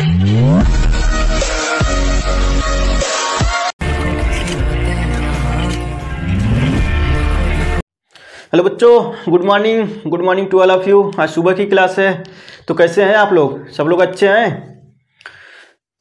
Hello बच्चों, good morning to all of you. आज सुबह की क्लास है, तो कैसे हैं आप लोग? सब लोग अच्छे हैं?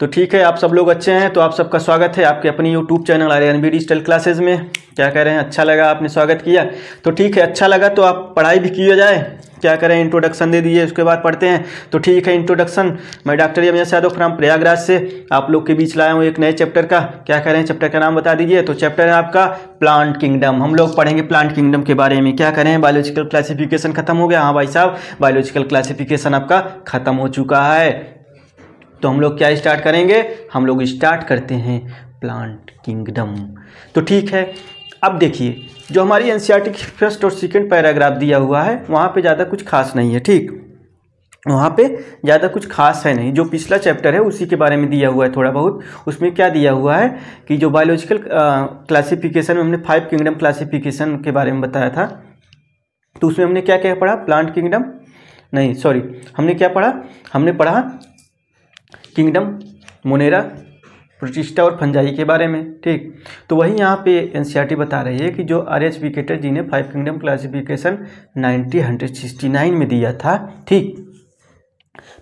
तो ठीक है, आप सब लोग अच्छे हैं तो आप सबका स्वागत है आपके अपनी YouTube channel Aryan digital classes में। क्या कह रहे हैं, अच्छा लगा आपने स्वागत किया? तो ठीक है, अच्छा लगा तो आप पढ़ाई भी किया जाए। क्या करें, इंट्रोडक्शन दे दीजिए, उसके बाद पढ़ते हैं। तो ठीक है, इंट्रोडक्शन। मैं डॉक्टर यमयस यादव फ्रॉम प्रयागराज से आप लोग के बीच लाया हूँ एक नए चैप्टर का। क्या कह रहे हैं, चैप्टर का नाम बता दीजिए। तो चैप्टर है आपका प्लांट किंगडम। हम लोग पढ़ेंगे प्लांट किंगडम के बारे में। क्या करें, बायोलॉजिकल क्लासिफिकेशन खत्म हो गया। हाँ भाई साहब, बायोलॉजिकल क्लासिफिकेशन आपका खत्म हो चुका है। तो हम लोग क्या स्टार्ट करेंगे? हम लोग स्टार्ट करते हैं प्लांट किंगडम। तो ठीक है, अब देखिए जो हमारी एनसीईआरटी की फर्स्ट और सेकंड पैराग्राफ दिया हुआ है वहाँ पे ज़्यादा कुछ खास नहीं है। ठीक, वहाँ पे ज़्यादा कुछ खास है नहीं। जो पिछला चैप्टर है उसी के बारे में दिया हुआ है थोड़ा बहुत। उसमें क्या दिया हुआ है कि जो बायोलॉजिकल क्लासिफिकेशन में हमने 5 किंगडम क्लासिफिकेशन के बारे में बताया था। तो उसमें हमने क्या क्या पढ़ा? प्लांट किंगडम नहीं, सॉरी, हमने क्या पढ़ा? हमने पढ़ा किंगडम मोनेरा, प्रोटिस्टा और फंजाई के बारे में। ठीक, तो वही यहाँ पे एनसीईआरटी बता रही है कि जो आर.एच. विकेटर जी ने 5 किंगडम क्लासिफिकेशन 1969 में दिया था। ठीक,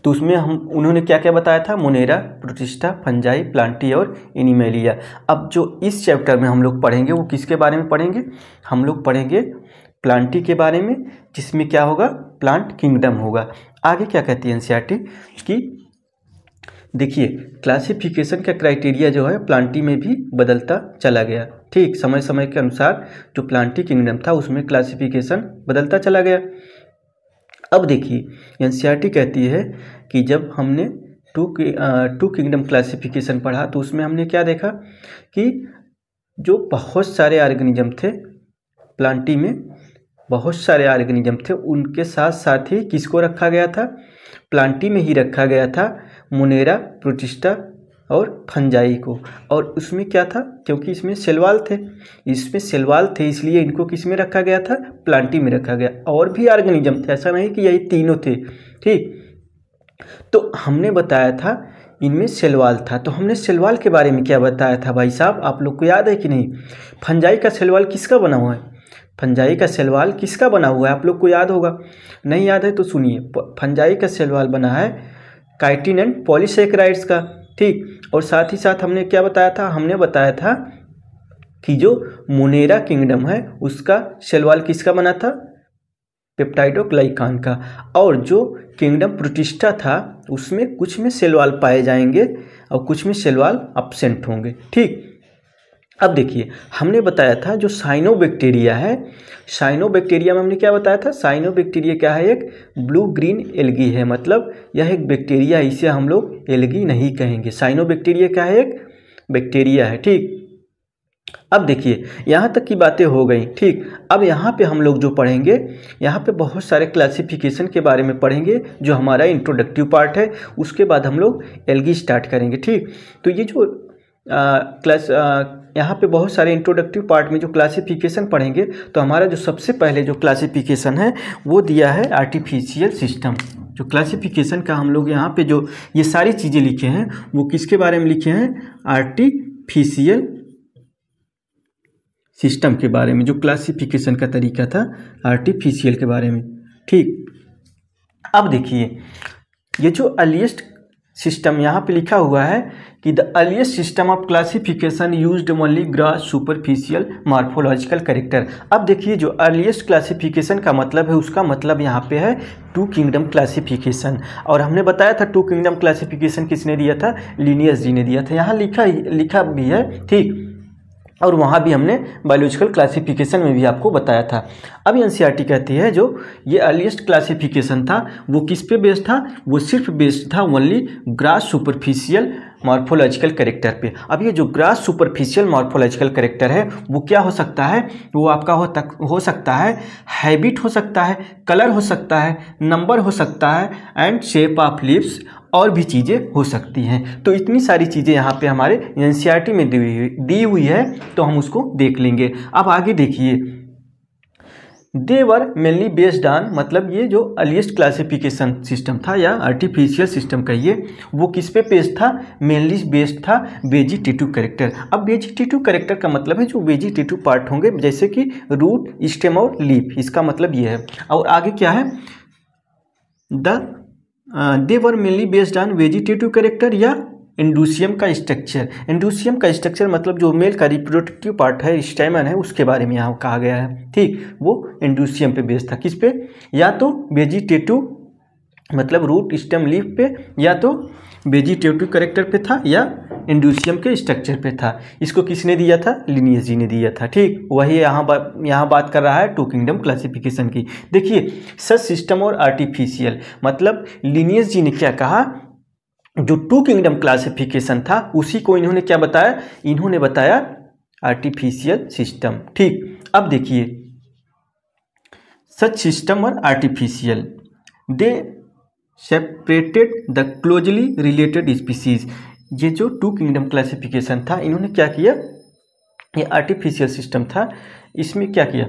तो उसमें उन्होंने क्या क्या बताया था? मोनेरा, प्रोटिस्टा, फंजाई, प्लांटी और एनिमेलिया। अब जो इस चैप्टर में हम लोग पढ़ेंगे वो किसके बारे में पढ़ेंगे? हम लोग पढ़ेंगे प्लांटी के बारे में, जिसमें क्या होगा? प्लांट किंगडम होगा। आगे क्या कहती है एनसीईआरटी कि देखिए क्लासिफिकेशन का क्राइटेरिया जो है प्लांटी में भी बदलता चला गया। ठीक, समय समय के अनुसार जो प्लांटी किंगडम था उसमें क्लासिफिकेशन बदलता चला गया। अब देखिए एनसीईआरटी कहती है कि जब हमने टू किंगडम क्लासिफिकेशन पढ़ा तो उसमें हमने क्या देखा कि जो बहुत सारे ऑर्गेनिज्म थे प्लांटी में, बहुत सारे ऑर्गेनिज्म थे, उनके साथ साथ ही किसको रखा गया था? प्लांटी में ही रखा गया था मोनेरा, प्रोटिस्टा और फंजाई को। और उसमें क्या था, क्योंकि इसमें सेलवाल थे, इसलिए इनको किस में रखा गया था? प्लांटी में रखा गया। और भी ऑर्गेनिज्म थे, ऐसा नहीं कि यही तीनों थे। ठीक, तो हमने बताया था इनमें सेलवाल था। तो हमने सेलवाल के बारे में क्या बताया था भाई साहब, आप लोग को याद है कि नहीं? फंजाई का सेलवाल किसका बना हुआ है? फंजाई का सेलवाल किसका बना हुआ है? आप लोग को याद होगा। नहीं याद है तो सुनिए, फंजाई का सेलवाल बना है काइटिन एंड पॉलीसेकेराइड्स का। ठीक, और साथ ही साथ हमने क्या बताया था? हमने बताया था कि जो मोनेरा किंगडम है उसका सेलवाल किसका बना था? पेप्टाइडोग्लाइकान का। और जो किंगडम प्रोटिस्टा था उसमें कुछ में सेलवाल पाए जाएंगे और कुछ में सेलवाल एब्सेंट होंगे। ठीक, अब देखिए हमने बताया था जो साइनोबैक्टीरिया है, साइनोबैक्टीरिया में हमने क्या बताया था? साइनोबैक्टीरिया क्या है? एक ब्लू ग्रीन एल्गी है, मतलब यह एक बैक्टीरिया, इसे हम लोग एल्गी नहीं कहेंगे। साइनोबैक्टीरिया क्या है? एक बैक्टीरिया है। ठीक, अब देखिए यहाँ तक की बातें हो गई। ठीक, अब यहाँ पे हम लोग जो पढ़ेंगे, यहाँ पे बहुत सारे क्लासिफिकेशन के बारे में पढ़ेंगे जो हमारा इंट्रोडक्टिव पार्ट है। उसके बाद हम लोग एल्गी स्टार्ट करेंगे। ठीक, तो ये जो यहाँ पे बहुत सारे इंट्रोडक्टिव पार्ट में जो क्लासिफिकेशन पढ़ेंगे, तो हमारा जो सबसे पहले जो क्लासिफिकेशन है वो दिया है आर्टिफिशियल सिस्टम। जो क्लासिफिकेशन का हम लोग यहाँ पे जो ये सारी चीज़ें लिखे हैं वो किसके बारे में लिखे हैं? आर्टिफिशियल सिस्टम के बारे में। जो क्लासिफिकेशन का तरीका था आर्टिफिशियल के बारे में। ठीक, अब देखिए ये जो अर्लीस्ट सिस्टम यहाँ पे लिखा हुआ है कि the earliest system of classification used only gross superficial morphological character. अब देखिए जो अर्लीस्ट क्लासिफिकेशन का मतलब है उसका मतलब यहाँ पे है 2 किंगडम क्लासिफिकेशन। और हमने बताया था 2 किंगडम क्लासिफिकेशन किसने दिया था? लिनियस जी ने दिया था। यहाँ लिखा भी है। ठीक, और वहाँ भी हमने बायोलॉजिकल क्लासिफिकेशन में भी आपको बताया था। अब एनसीईआरटी कहती है जो ये अर्लीस्ट क्लासिफिकेशन था वो किस पे बेस्ड था? वो सिर्फ बेस्ड था only gross superficial morphological character पे। अब ये जो ग्रॉस सुपरफिशियल मॉर्फोलॉजिकल कैरेक्टर है वो क्या हो सकता है? वो आपका हो सकता है हैबिट हो सकता है, कलर हो सकता है, नंबर हो सकता है एंड शेप ऑफ लिप्स, और भी चीज़ें हो सकती हैं। तो इतनी सारी चीज़ें यहाँ पे हमारे एनसीईआरटी में दी हुई है, तो हम उसको देख लेंगे। अब आगे देखिए दे वर मेनली बेस्ड ऑन, मतलब ये जो अर्लीस्ट क्लासिफिकेशन सिस्टम था या आर्टिफिशियल सिस्टम कहिए, वो किस पे बेस्ड था, मेनली बेस्ड था वेजिटेटिव कैरेक्टर। अब वेजिटेटिव कैरेक्टर का मतलब है जो वेजिटेटिव पार्ट होंगे, जैसे कि रूट, स्टेम और लीफ, इसका मतलब ये है। और आगे क्या है, they were mainly based on vegetative character या एंडोसियम का स्ट्रक्चर। एंडोसियम का स्ट्रक्चर मतलब जो मेल का रिप्रोडक्टिव पार्ट है, स्टैमेन है, उसके बारे में यहाँ कहा गया है। ठीक, वो एंडोसियम पे बेस्ड था, किस पे, या तो वेजिटेटिव मतलब रूट, स्टेम, लीफ पे, या तो वेजिटेटिव कैरेक्टर पे था या एंडोसियम के स्ट्रक्चर पे था। इसको किसने दिया था, लिनियस जी ने दिया था। ठीक, वही यहाँ बात कर रहा है टू किंगडम क्लासिफिकेशन की। देखिए, सच सिस्टम और आर्टिफिशियल, मतलब लिनियस जी ने क्या कहा, जो टू किंगडम क्लासिफिकेशन था उसी को इन्होंने क्या बताया, इन्होंने बताया आर्टिफिशियल सिस्टम। ठीक, अब देखिए, सच सिस्टम और artificial, they separated the closely related species. ये जो टू किंगडम क्लासिफिकेशन था, इन्होंने क्या किया, ये आर्टिफिशियल सिस्टम था, इसमें क्या किया,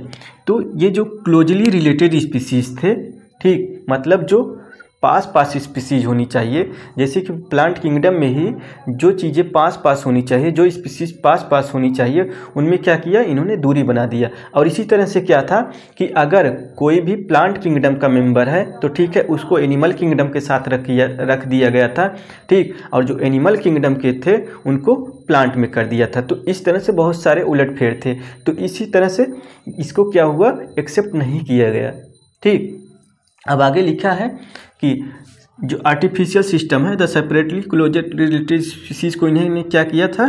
तो ये जो क्लोजली रिलेटेड स्पीसीज थे, ठीक, मतलब जो पास पास स्पीसीज होनी चाहिए, जैसे कि प्लांट किंगडम में ही जो चीज़ें पास पास होनी चाहिए, जो स्पीसीज पास पास होनी चाहिए, उनमें क्या किया, इन्होंने दूरी बना दिया। और इसी तरह से क्या था कि अगर कोई भी प्लांट किंगडम का मेंबर है तो ठीक है, उसको एनिमल किंगडम के साथ रख दिया गया था। ठीक, और जो एनिमल किंगडम के थे उनको प्लांट में कर दिया था। तो इस तरह से बहुत सारे उलटफेर थे, तो इसी तरह से इसको क्या हुआ, एक्सेप्ट नहीं किया गया। ठीक, अब आगे लिखा है कि जो आर्टिफिशियल सिस्टम है, the separately closed related species को इन्होंने क्या किया था,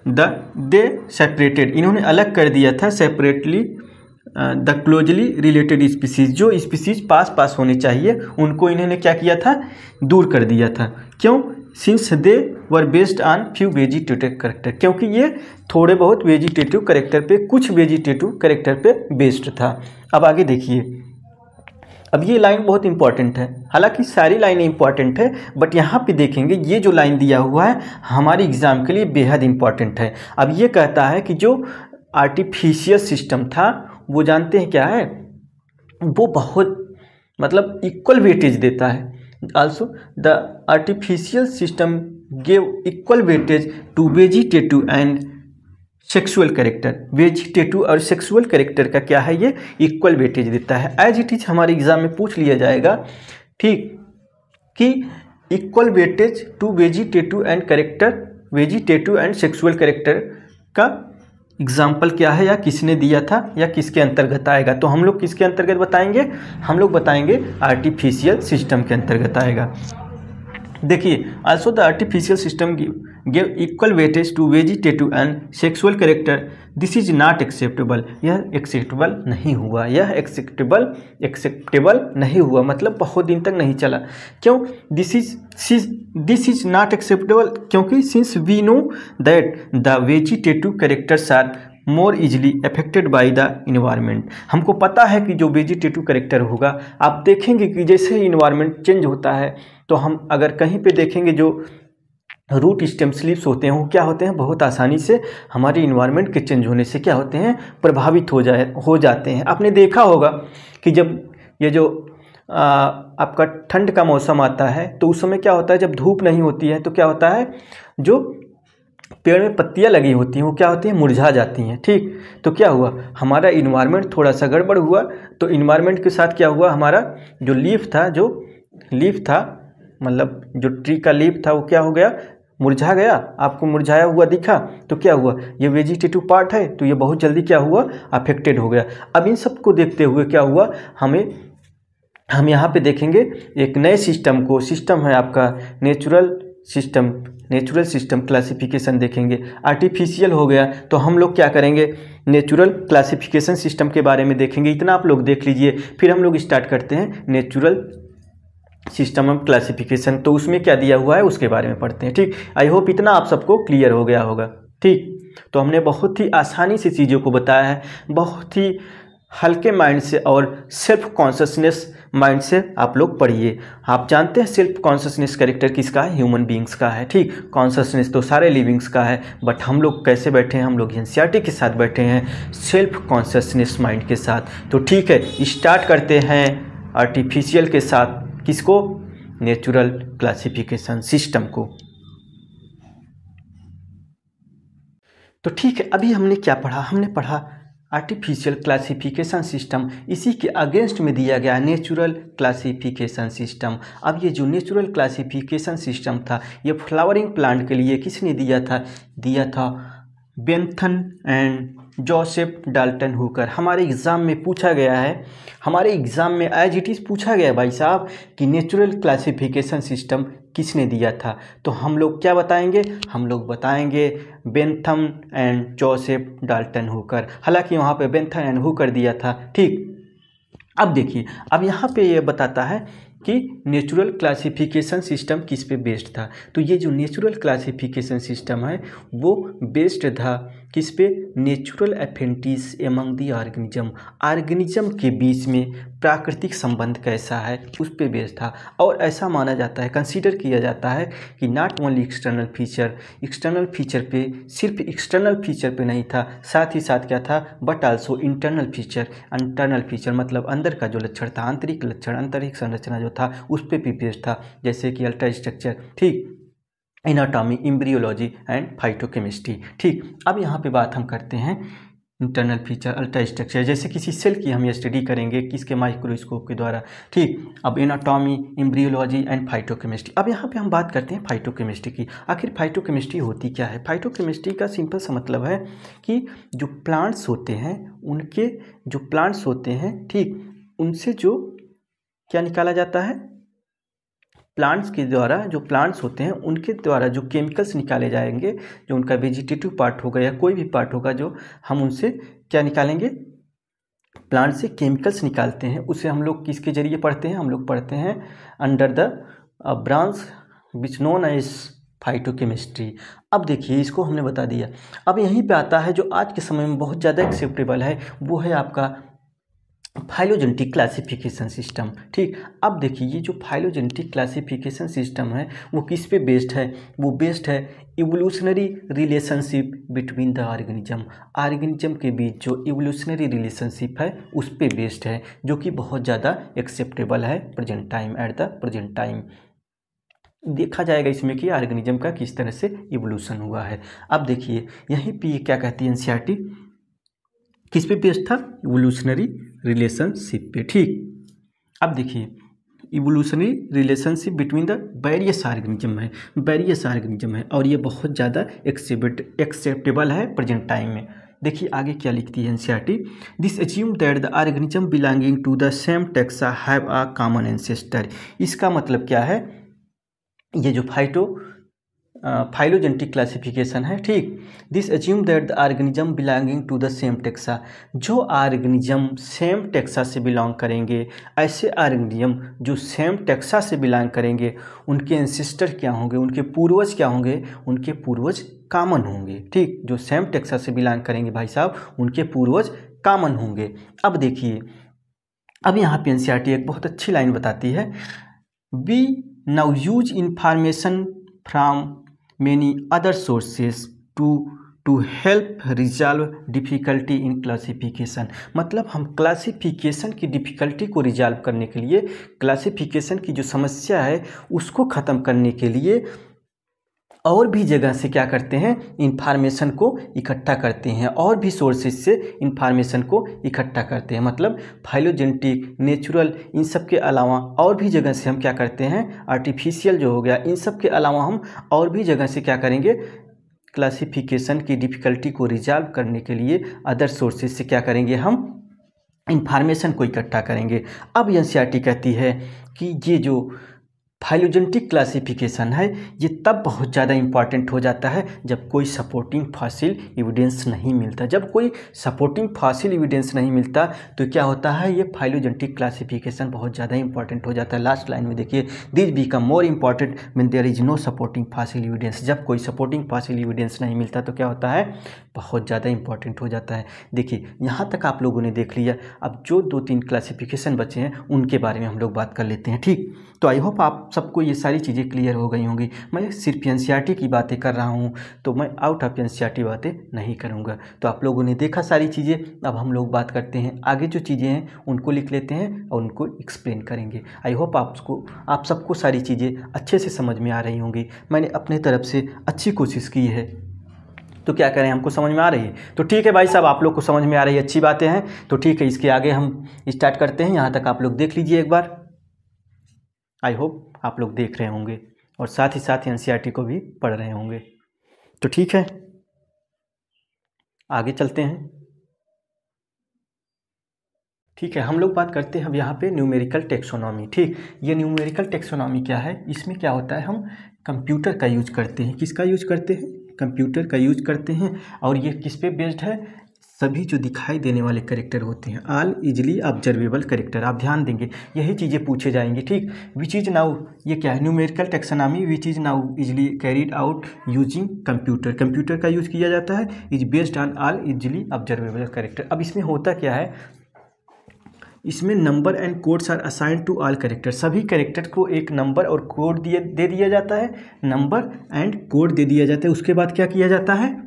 दे सेपरेटेड, इन्होंने अलग कर दिया था, separately the closely related species, जो स्पीसीज पास पास होनी चाहिए उनको इन्होंने क्या किया था, दूर कर दिया था। क्यों, since they were based on few vegetative character, क्योंकि ये थोड़े बहुत वेजिटेटिव कैरेक्टर पे, कुछ वेजिटेटिव कैरेक्टर पे बेस्ड था। अब आगे देखिए, अब ये लाइन बहुत इंपॉर्टेंट है, हालांकि सारी लाइनें इंपॉर्टेंट है, बट यहाँ पे देखेंगे ये जो लाइन दिया हुआ है हमारी एग्जाम के लिए बेहद इंपॉर्टेंट है। अब ये कहता है कि जो आर्टिफिशियल सिस्टम था वो जानते हैं क्या है, वो बहुत मतलब इक्वल वेटेज देता है। Also, the artificial system gave equal weightage to vegetative and sexual character। Vegetative और सेक्सुअल कैरेक्टर का क्या है, ये इक्वल वेटेज देता है। एज इट इज हमारे एग्जाम में पूछ लिया जाएगा, ठीक, कि equal weightage to vegetative and character, vegetative and sexual character का एग्जाम्पल क्या है, या किसने दिया था, या किसके अंतर्गत आएगा। तो हम लोग किसके अंतर्गत बताएंगे, हम लोग बताएंगे आर्टिफिशियल सिस्टम के अंतर्गत आएगा। देखिए, also the artificial system give equal weightage to vegetative and sexual character, this is not acceptable, यह एक्सेप्टेबल नहीं हुआ, यह एक्सेप्टेबल नहीं हुआ, मतलब बहुत दिन तक नहीं चला। क्यों, दिस इज नॉट एक्सेप्टेबल, क्योंकि since we know that the vegetative characters are more easily affected by the environment. हमको पता है कि जो वेजिटेटिव कैरेक्टर होगा, आप देखेंगे कि जैसे ही इन्वायरमेंट चेंज होता है, तो हम अगर कहीं पे देखेंगे जो रूट, स्टेम, लीव्स होते हैं, वो क्या होते हैं, बहुत आसानी से हमारे इन्वायरमेंट के चेंज होने से क्या होते हैं, प्रभावित हो जाते हैं। आपने देखा होगा कि जब ये जो आपका ठंड का मौसम आता है, तो उस समय क्या होता है, जब धूप नहीं होती है तो क्या होता है, जो पेड़ में पत्तियां लगी होती हैं वो क्या होती हैं, मुरझा जाती हैं। ठीक, तो क्या हुआ, हमारा इन्वायरमेंट थोड़ा सा गड़बड़ हुआ, तो इन्वायरमेंट के साथ क्या हुआ, हमारा जो लीफ था मतलब जो ट्री का लीफ था वो क्या हो गया, मुरझा गया। आपको मुरझाया हुआ दिखा, तो क्या हुआ, ये वेजिटेटिव पार्ट है, तो ये बहुत जल्दी क्या हुआ, अफेक्टेड हो गया। अब इन सब को देखते हुए क्या हुआ, हम यहाँ पे देखेंगे एक नए सिस्टम को, सिस्टम है आपका नेचुरल सिस्टम क्लासिफिकेशन देखेंगे। आर्टिफिशियल हो गया, तो हम लोग क्या करेंगे, नेचुरल क्लासिफिकेशन सिस्टम के बारे में देखेंगे। इतना आप लोग देख लीजिए, फिर हम लोग स्टार्ट करते हैं नेचुरल सिस्टम ऑफ क्लासिफिकेशन। तो उसमें क्या दिया हुआ है उसके बारे में पढ़ते हैं। ठीक, आई होप इतना आप सबको क्लियर हो गया होगा। ठीक, तो हमने बहुत ही आसानी से चीज़ों को बताया है, बहुत ही हल्के माइंड से और सेल्फ कॉन्शसनेस माइंड से आप लोग पढ़िए। आप जानते हैं सेल्फ कॉन्शसनेस कैरेक्टर किसका है? ह्यूमन बींग्स का है, ठीक। कॉन्शसनेस तो सारे लिविंग्स का है, बट हम लोग कैसे बैठे हैं? हम लोग एनसीईआरटी के साथ बैठे हैं, सेल्फ कॉन्शसनेस माइंड के साथ। तो ठीक है, स्टार्ट करते हैं आर्टिफिशियल के साथ, किसको? नेचुरल क्लासिफिकेशन सिस्टम को। तो ठीक है, अभी हमने क्या पढ़ा? हमने पढ़ा आर्टिफिशियल क्लासिफिकेशन सिस्टम, इसी के अगेंस्ट में दिया गया नेचुरल क्लासिफिकेशन सिस्टम। अब ये जो नेचुरल क्लासिफिकेशन सिस्टम था, ये फ्लावरिंग प्लांट के लिए किसने दिया था? दिया था Bentham and Joseph Dalton Hooker. हमारे एग्ज़ाम में पूछा गया है, हमारे एग्ज़ाम में एज इट इज़ पूछा गया भाई साहब कि नेचुरल क्लासिफिकेशन सिस्टम किसने दिया था। तो हम लोग क्या बताएंगे? हम लोग बताएंगे Bentham and Joseph Dalton Hooker. हालांकि वहाँ पे बेंथम एंड हुकर दिया था, ठीक। अब देखिए, अब यहाँ पे ये बताता है कि नेचुरल क्लासिफिकेशन सिस्टम किस पे बेस्ड था। तो ये जो नेचुरल क्लासिफिकेशन सिस्टम है वो बेस्ड था किस पे? नेचुरल एफिनिटीज एमंग दी ऑर्गेनिज्म। ऑर्गेनिज्म के बीच में प्राकृतिक संबंध कैसा है, उस पे बेस्ड था। और ऐसा माना जाता है, कंसीडर किया जाता है कि नॉट ओनली एक्सटर्नल फीचर पे, सिर्फ एक्सटर्नल फीचर पे नहीं था, साथ ही साथ क्या था? बट आल्सो इंटरनल फीचर मतलब अंदर का जो लक्षण था, आंतरिक लक्षण, आंतरिक संरचना जो था, उस पे भी बेस्ड था। जैसे कि अल्ट्रा स्ट्रक्चर, ठीक, एनाटॉमी, एम्ब्रियोलॉजी एंड फाइटोकेमिस्ट्री, ठीक। अब यहाँ पे बात हम करते हैं इंटरनल फीचर, अल्ट्रा स्ट्रक्चर। जैसे किसी सेल की हम स्टडी करेंगे किसके? माइक्रोस्कोप के द्वारा, ठीक। अब एनाटॉमी, एम्ब्रियोलॉजी एंड फाइटोकेमिस्ट्री। अब यहाँ पे हम बात करते हैं फाइटोकेमिस्ट्री की। आखिर फाइटोकेमिस्ट्री होती क्या है? फाइटोकेमिस्ट्री का सिंपल सा मतलब है कि जो प्लांट्स होते हैं, उनके जो प्लांट्स होते हैं, ठीक, उनसे जो क्या निकाला जाता है? प्लांट्स के द्वारा, जो प्लांट्स होते हैं उनके द्वारा जो केमिकल्स निकाले जाएंगे, जो उनका वेजिटेटिव पार्ट होगा या कोई भी पार्ट होगा, जो हम उनसे क्या निकालेंगे? प्लांट से केमिकल्स निकालते हैं, उसे हम लोग किसके जरिए पढ़ते हैं? हम लोग पढ़ते हैं under the branch which known as phytochemistry. अब देखिए, इसको हमने बता दिया। अब यहीं पे आता है जो आज के समय में बहुत ज़्यादा एक्सेप्टेबल है, वो है आपका फाइलोजेनेटिक क्लासिफिकेशन सिस्टम, ठीक। अब देखिए, ये जो फाइलोजेनेटिक क्लासिफिकेशन सिस्टम है वो किस पे बेस्ड है? वो बेस्ड है evolutionary relationship between the organism के बीच जो इवोल्यूशनरी रिलेशनशिप है उस पे बेस्ड है, जो कि बहुत ज़्यादा एक्सेप्टेबल है present time, at the present time. देखा जाएगा इसमें कि ऑर्गेनिज्म का किस तरह से इवोल्यूशन हुआ है। अब देखिए, यहीं पे क्या कहती है एनसीईआरटी, किस पे बेस्ड था? इवोल्यूशनरी रिलेशनशिप पे, ठीक। अब देखिए, evolutionary relationship between the various organism है और ये बहुत ज़्यादा एक्सेप्टेबल है प्रेजेंट टाइम में। देखिए आगे क्या लिखती है NCERT, this assume that the organism belonging to the same taxa have a common ancestor. इसका मतलब क्या है? ये जो फाइलोजेनेटिक क्लासिफिकेशन है, ठीक। This assume that the organism belonging to the same taxa, जो ऑर्गेनिज्म सेम टैक्सा से बिलोंग करेंगे, ऐसे ऑर्गेनिज्म जो सेम टैक्सा से बिलोंग करेंगे, उनके एंसेस्टर क्या होंगे? उनके पूर्वज क्या होंगे? उनके पूर्वज कॉमन होंगे, ठीक। जो सेम टैक्सा से बिलोंग करेंगे भाई साहब, उनके पूर्वज कॉमन होंगे। अब देखिए, अब यहाँ पे एनसीईआरटी एक बहुत अच्छी लाइन बताती है, we now use information from many other sources to help resolve difficulty in classification। मतलब हम क्लासिफिकेशन की डिफ़िकल्टी को रिजॉल्व करने के लिए, क्लासिफिकेशन की जो समस्या है उसको ख़त्म करने के लिए और भी जगह से क्या करते हैं? इंफॉर्मेशन को इकट्ठा करते हैं, और भी सोर्सेज से इंफॉर्मेशन को इकट्ठा करते हैं। मतलब फाइलोजेनेटिक, नेचुरल, इन सब के अलावा और भी जगह से हम क्या करते हैं? आर्टिफिशियल जो हो गया, इन सब के अलावा हम और भी जगह से क्या करेंगे? क्लासिफिकेशन की डिफ़िकल्टी को रिजॉल्व करने के लिए अदर सोर्सेज से क्या करेंगे? हम इंफॉर्मेशन को इकट्ठा करेंगे। अब एनसीईआरटी कहती है कि ये जो फाइलोजेनेटिक क्लासिफिकेशन है ये तब बहुत ज़्यादा इंपॉर्टेंट हो जाता है जब कोई सपोर्टिंग फॉसिल एविडेंस नहीं मिलता। जब कोई सपोर्टिंग फॉसिल एविडेंस नहीं मिलता तो क्या होता है, ये फाइलोजेनेटिक क्लासिफिकेशन बहुत ज़्यादा इंपॉर्टेंट हो जाता है। लास्ट लाइन में देखिए, this become more important when there is no supporting fossil evidence. जब कोई सपोर्टिंग फॉसिल एविडेंस नहीं मिलता तो क्या होता है, बहुत ज़्यादा इंपॉर्टेंट हो जाता है। देखिए यहाँ तक आप लोगों ने देख लिया, अब जो 2-3 क्लासिफिकेशन बचे हैं उनके बारे में हम लोग बात कर लेते हैं। ठीक, तो आई होप आप सबको ये सारी चीज़ें क्लियर हो गई होंगी। मैं सिर्फ एनसीईआरटी की बातें कर रहा हूँ, तो मैं आउट ऑफ एनसीईआरटी बातें नहीं करूँगा। तो आप लोगों ने देखा सारी चीज़ें। अब हम लोग बात करते हैं आगे जो चीज़ें हैं उनको लिख लेते हैं और उनको एक्सप्लेन करेंगे। आई होप आप सबको सारी चीज़ें अच्छे से समझ में आ रही होंगी। मैंने अपने तरफ से अच्छी कोशिश की है, तो क्या करें, हमको समझ में आ रही है तो ठीक है भाई साहब, आप लोग को समझ में आ रही है, अच्छी बातें हैं। तो ठीक है, इसके आगे हम स्टार्ट करते हैं। यहाँ तक आप लोग देख लीजिए एक बार। आई होप आप लोग देख रहे होंगे और साथ ही साथ एनसीईआरटी को भी पढ़ रहे होंगे। तो ठीक है, आगे चलते हैं। ठीक है, हम लोग बात करते हैं अब यहाँ पे न्यूमेरिकल टेक्सोनॉमी। ठीक, ये न्यूमेरिकल टेक्सोनॉमी क्या है, इसमें क्या होता है, हम कंप्यूटर का यूज करते हैं। किसका यूज करते हैं, कंप्यूटर का यूज करते हैं। और ये किस पे बेस्ड है, सभी जो दिखाई देने वाले कैरेक्टर होते हैं, ऑल इजली ऑब्जर्वेबल कैरेक्टर। आप ध्यान देंगे यही चीज़ें पूछे जाएंगी। ठीक, विच इज नाउ, ये क्या है, numerical taxonomy which is now easily carried out using computer. Computer का यूज किया जाता है, is based on all easily observable character. अब इसमें होता क्या है, इसमें number and codes are assigned to all character. सभी कैरेक्टर को एक नंबर और कोड दे दिया जाता है, नंबर एंड कोड दे दिया जाता है। उसके बाद क्या किया जाता है,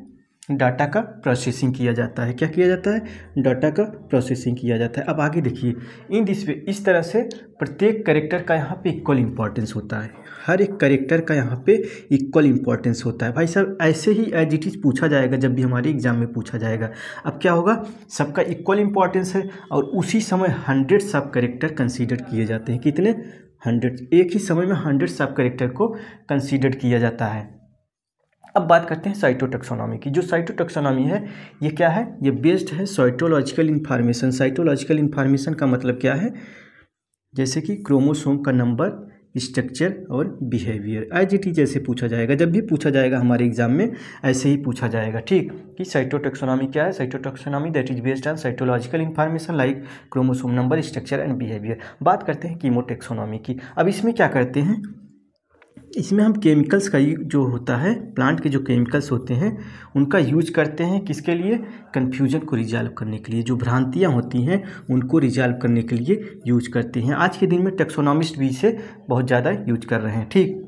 डाटा का प्रोसेसिंग किया जाता है। क्या किया जाता है, डाटा का प्रोसेसिंग किया जाता है। अब आगे देखिए, इन दिस वे, इस तरह से प्रत्येक कैरेक्टर का यहाँ पे इक्वल इंपॉर्टेंस होता है। हर एक कैरेक्टर का यहाँ पे इक्वल इंपॉर्टेंस होता है। भाई साहब ऐसे ही एज इट इज़ पूछा जाएगा जब भी हमारे एग्जाम में पूछा जाएगा। अब क्या होगा, सबका इक्वल इंपॉर्टेंस है और उसी समय 100 सब कैरेक्टर कंसीडर किए जाते हैं। कितने, 100। एक ही समय में 100 सब कैरेक्टर को कंसीडर किया जाता है। अब बात करते हैं साइटोटैक्सोनॉमी की। जो साइटोटैक्सोनॉमी है ये क्या है, ये बेस्ड है साइटोलॉजिकल इन्फॉर्मेशन। साइटोलॉजिकल इन्फॉर्मेशन का मतलब क्या है, जैसे कि क्रोमोसोम का नंबर, स्ट्रक्चर और बिहेवियर। एज इट इज जैसे पूछा जाएगा, जब भी पूछा जाएगा हमारे एग्जाम में ऐसे ही पूछा जाएगा। ठीक, कि साइटोटैक्सोनॉमी क्या है, cytotaxonomy that is based on cytological information like chromosome number, structure and behaviour. बात करते हैं कीमोटैक्सोनॉमी की। अब इसमें क्या करते हैं, इसमें हम केमिकल्स का जो होता है, प्लांट के जो केमिकल्स होते हैं उनका यूज करते हैं। किसके लिए, कन्फ्यूजन को रिजॉल्व करने के लिए। जो भ्रांतियाँ होती हैं उनको रिजॉल्व करने के लिए यूज करते हैं। आज के दिन में टैक्सोनॉमिस्ट भी इसे बहुत ज़्यादा यूज कर रहे हैं। ठीक,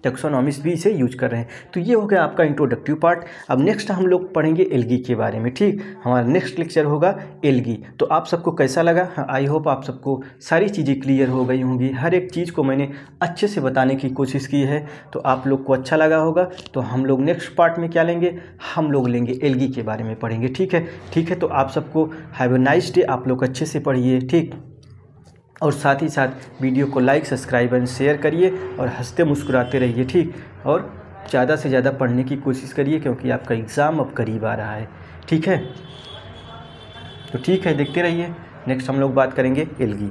टैक्सोनॉमिस्ट भी इसे यूज कर रहे हैं। तो ये हो गया आपका इंट्रोडक्टिव पार्ट। अब नेक्स्ट हम लोग पढ़ेंगे एल्गी के बारे में। ठीक, हमारा नेक्स्ट लेक्चर होगा एल्गी। तो आप सबको कैसा लगा, आई होप आप सबको सारी चीज़ें क्लियर हो गई होंगी। हर एक चीज़ को मैंने अच्छे से बताने की कोशिश की है, तो आप लोग को अच्छा लगा होगा। तो हम लोग नेक्स्ट पार्ट में क्या लेंगे, हम लोग लेंगे एल्गी के बारे में पढ़ेंगे। ठीक है, ठीक है। तो आप सबको हैव ए नाइस डे। आप लोग अच्छे से पढ़िए। ठीक, और साथ ही साथ वीडियो को लाइक, सब्सक्राइब एंड शेयर करिए और हंसते मुस्कुराते रहिए। ठीक, और ज़्यादा से ज़्यादा पढ़ने की कोशिश करिए क्योंकि आपका एग्ज़ाम अब करीब आ रहा है। ठीक है, तो ठीक है, देखते रहिए। नेक्स्ट हम लोग बात करेंगे एल्गी।